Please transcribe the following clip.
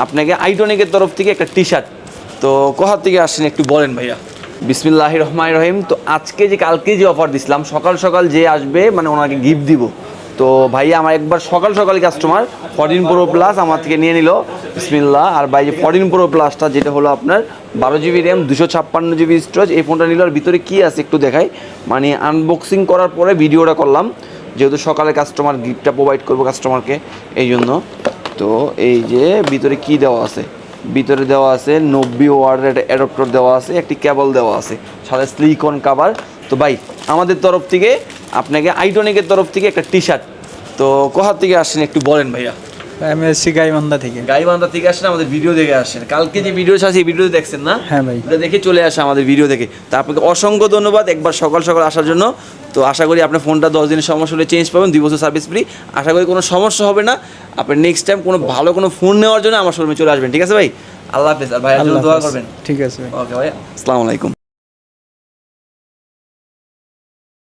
আপনাকে আইটনিকের তরফ থেকে একটা টি শার্ট। তো কোথা থেকে আসছেন একটু বলেন ভাইয়া। বিসমিল্লাহির রহমানির রহিম। তো আজকে যে কালকে যে অফার দিছিলাম সকাল সকাল যে আসবে মানে ওনাকে গিফট দিব। তো ভাইয়া আমার একবার সকাল সকাল কাস্টমার 14 প্রো প্লাস আমার থেকে নিয়ে নিল বিসমিল্লাহ। আর ভাই যে 14 প্রো প্লাসটা যেটা হলো আপনার 12 জিবি র্যাম 256 জিবি স্টোরেজ, এই ফোনটা নিল। আর ভিতরে কী আছে একটু দেখাই, মানে আনবক্সিং করার পরে ভিডিওটা করলাম যেহেতু সকালে কাস্টমার গিফটটা প্রোভাইড করবো কাস্টমারকে এই জন্য। তো এই যে ভিতরে কি দেওয়া আছে, ভিতরে দেওয়া আছে 90 ওয়াটের অ্যাডাপ্টার দেওয়া আছে, একটি কেবল দেওয়া আছে, সাথে সিলিকন কাভার। তো ভাই আমাদের তরফ থেকে আপনাকে আইটনিকের তরফ থেকে একটা টি শার্ট। তো কোথা থেকে আসছেন একটু বলেন ভাইয়া। আমি এসেছি গাইবান্ধা থেকে। গাইবান্ধা থেকে আসেন, আমাদের ভিডিও দেখে আসেন। কালকে যে ভিডিও আছে এই ভিডিও দেখছেন না? হ্যাঁ ভাই। এটা দেখে চলে আসে আমাদের ভিডিও দেখে। তো আপনাকে অসংখ্য ধন্যবাদ একবার সকাল সকাল আসার জন্য। তো আশা করি আপনার ফোনটা 10 দিনের সমস্যা হলে চেঞ্জ পাবেন, 2 বছর সার্ভিস ফ্রি। আশা করি কোনো সমস্যা হবে না। আপনি নেক্সট টাইম কোনো ভালো কোনো ফোন নেওয়ার জন্য আমার শোরুমে চলে আসবেন, ঠিক আছে ভাই? আল্লাহ হাফেজ। আর ভাই দোয়া করবেন। ঠিক আছে। ওকে ভাই, আসসালামু আলাইকুম।